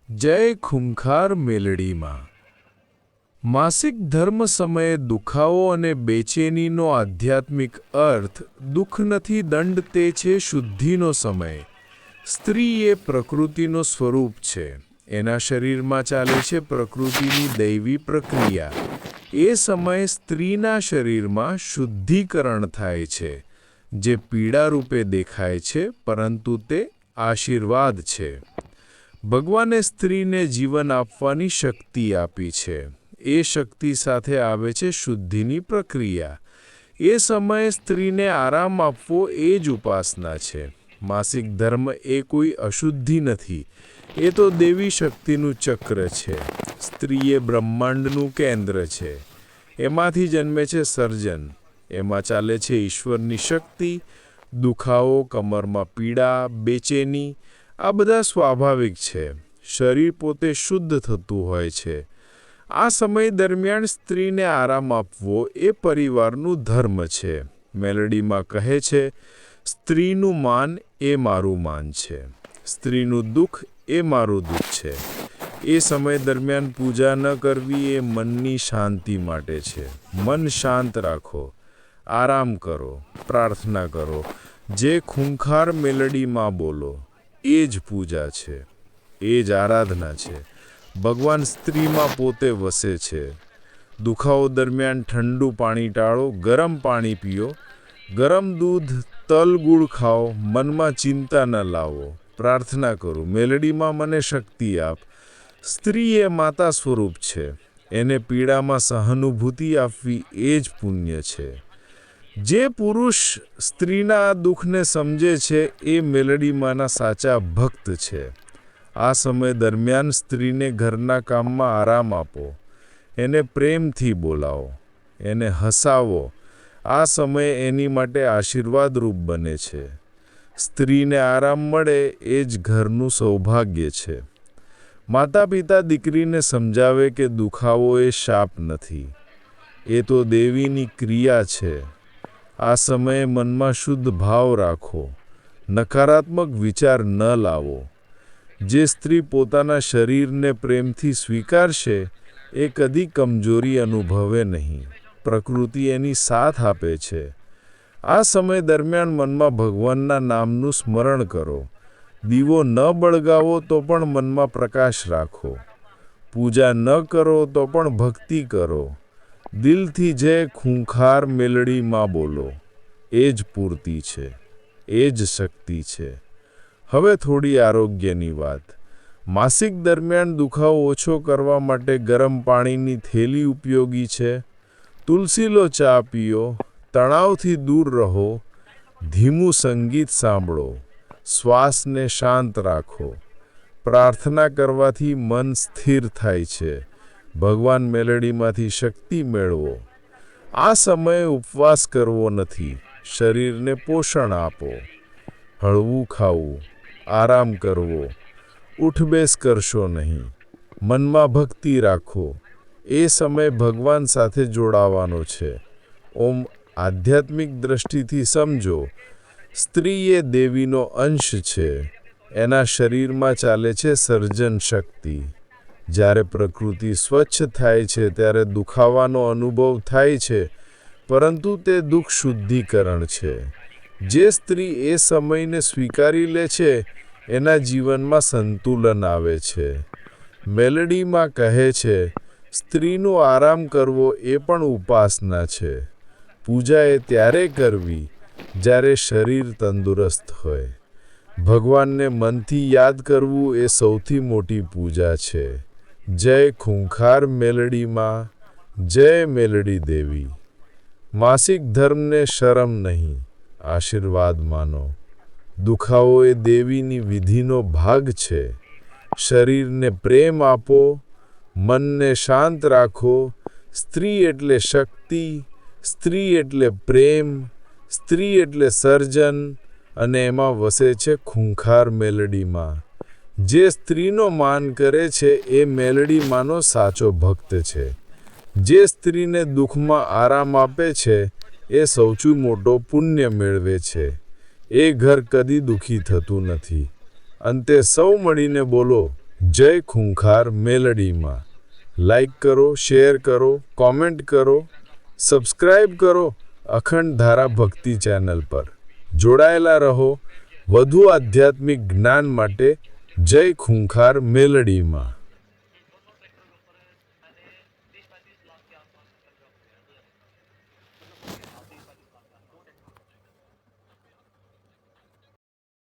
જય ખૂંખાર મેલડીમાં માસિક ધર્મ સમયે દુખાવો અને બેચેનીનો આધ્યાત્મિક અર્થ દુઃખ નથી દંડ તે છે શુદ્ધિનો સમય. સ્ત્રી એ પ્રકૃતિનો સ્વરૂપ છે. એના શરીરમાં ચાલે છે પ્રકૃતિની દૈવી પ્રક્રિયા. એ સમયે સ્ત્રીના શરીરમાં શુદ્ધિકરણ થાય છે, જે પીડા રૂપે દેખાય છે, પરંતુ તે આશીર્વાદ છે. ભગવાને સ્ત્રીને જીવન આપવાની શક્તિ આપી છે. એ શક્તિ સાથે આવે છે શુદ્ધિની પ્રક્રિયા. એ સમયે સ્ત્રીને આરામ આપવો એ જ ઉપાસના છે. માસિક ધર્મ એ કોઈ અશુદ્ધિ નથી, એ તો દેવી શક્તિનું ચક્ર છે. સ્ત્રી એ બ્રહ્માંડનું કેન્દ્ર છે. એમાંથી જન્મે છે સર્જન. એમાં ચાલે છે ઈશ્વરની શક્તિ. દુખાવો, કમરમાં પીડા, બેચેની આ બધા સ્વાભાવિક છે. શરીર પોતે શુદ્ધ થતું હોય છે. આ સમય દરમિયાન સ્ત્રીને આરામ આપવો એ પરિવારનું ધર્મ છે. મેલડીમાં કહે છે, સ્ત્રીનું માન એ મારું માન છે, સ્ત્રીનું દુઃખ એ મારું દુઃખ છે. એ સમય દરમિયાન પૂજા ન કરવી એ મનની શાંતિ માટે છે. મન શાંત રાખો, આરામ કરો, પ્રાર્થના કરો. જે ખૂંખાર મેલડીમાં બોલો એ જ પૂજા છે, એ જ આરાધના છે. ભગવાન સ્ત્રીમાં પોતે વસે છે. દુખાવો દરમિયાન ઠંડુ પાણી ટાળો, ગરમ પાણી પીઓ, ગરમ દૂધ, તલ, ગુળ ખાઓ. મનમાં ચિંતા ન લાવો. પ્રાર્થના કરો, મેલડીમાં મને શક્તિ આપ. સ્ત્રી એ માતા સ્વરૂપ છે. એને પીડામાં સહાનુભૂતિ આપવી એ જ પુણ્ય છે. જે પુરુષ સ્ત્રીના આ દુઃખને સમજે છે એ મેલડીમાંના સાચા ભક્ત છે. આ સમય દરમિયાન સ્ત્રીને ઘરના કામમાં આરામ આપો. એને પ્રેમથી બોલાવો, એને હસાવો. આ સમય એની માટે આશીર્વાદરૂપ બને છે. સ્ત્રીને આરામ મળે એ જ ઘરનું સૌભાગ્ય છે. માતા પિતા દીકરીને સમજાવે કે દુખાવો એ શાપ નથી, એ તો દેવીની ક્રિયા છે. આ સમયે મનમાં શુદ્ધ ભાવ રાખો, નકારાત્મક વિચાર ન લાવો. જે સ્ત્રી પોતાના શરીરને પ્રેમથી સ્વીકારશે એ કદી કમજોરી અનુભવે નહીં. પ્રકૃતિ એની સાથ આપે છે. આ સમય દરમિયાન મનમાં ભગવાનના નામનું સ્મરણ કરો. દીવો ન બળગાવો તો પણ મનમાં પ્રકાશ રાખો. પૂજા ન કરો તો પણ ભક્તિ કરો. દિલથી જય ખૂંખાર મેલડીમાં બોલો. એ જ પૂર્તિ છે, એ જ શક્તિ છે. હવે થોડી આરોગ્યની વાત. માસિક દરમિયાન દુખાવો ઓછો કરવા માટે ગરમ પાણીની થેલી ઉપયોગી છે. તુલસીનો ચા પીઓ. તણાવથી દૂર રહો. ધીમું સંગીત સાંભળો. શ્વાસને શાંત રાખો. પ્રાર્થના કરવાથી મન સ્થિર થાય છે. ભગવાન મેલડીમાંથી શક્તિ મેળવો. આ સમયે ઉપવાસ કરવો નથી, શરીરને પોષણ આપો. હળવું ખાવું, આરામ કરવો, ઉઠબેસ કરશો નહીં. મનમાં ભક્તિ રાખો. એ સમય ભગવાન સાથે જોડાવાનો છે. ઓમ આધ્યાત્મિક દ્રષ્ટિથી સમજો, સ્ત્રી એ દેવીનો અંશ છે. એના શરીરમાં ચાલે છે સર્જન શક્તિ. જ્યારે પ્રકૃતિ સ્વચ્છ થાય છે ત્યારે દુખાવાનો અનુભવ થાય છે, પરંતુ તે દુઃખ શુદ્ધિકરણ છે. જે સ્ત્રી એ સમયને સ્વીકારી લે છે એના જીવનમાં સંતુલન આવે છે. મેલડીમાં કહે છે, સ્ત્રીનો આરામ કરવો એ પણ ઉપાસના છે. પૂજા એ ત્યારે કરવી જ્યારે શરીર તંદુરસ્ત હોય. ભગવાનને મનથી યાદ કરવું એ સૌથી મોટી પૂજા છે. જય ખૂંખાર મેલડીમાં, જય મેલડી દેવી. માસિક ધર્મને શરમ નહીં, આશીર્વાદ માનો. દુખાવો એ દેવીની વિધિનો ભાગ છે. શરીરને પ્રેમ આપો, મનને શાંત રાખો. સ્ત્રી એટલે શક્તિ, સ્ત્રી એટલે પ્રેમ, સ્ત્રી એટલે સર્જન, અને એમાં વસે છે ખૂંખાર મેલડીમાં. જે સ્ત્રીનો માન કરે છે એ મેલડીમાંનો સાચો ભક્ત છે. જે સ્ત્રીને દુઃખમાં આરામ આપે છે એ સૌથી મોટો પુણ્ય મેળવે છે. એ ઘર કદી દુઃખી થતું નથી. અંતે સૌ મળીને બોલો, જય ખૂંખાર મેલડીમાં. લાઈક કરો, શેર કરો, કોમેન્ટ કરો, સબસ્ક્રાઇબ કરો અખંડ ધારા ભક્તિ ચેનલ પર. જોડાયેલા રહો વધુ આધ્યાત્મિક જ્ઞાન માટે. જય ખૂંખાર મેલડીમાં.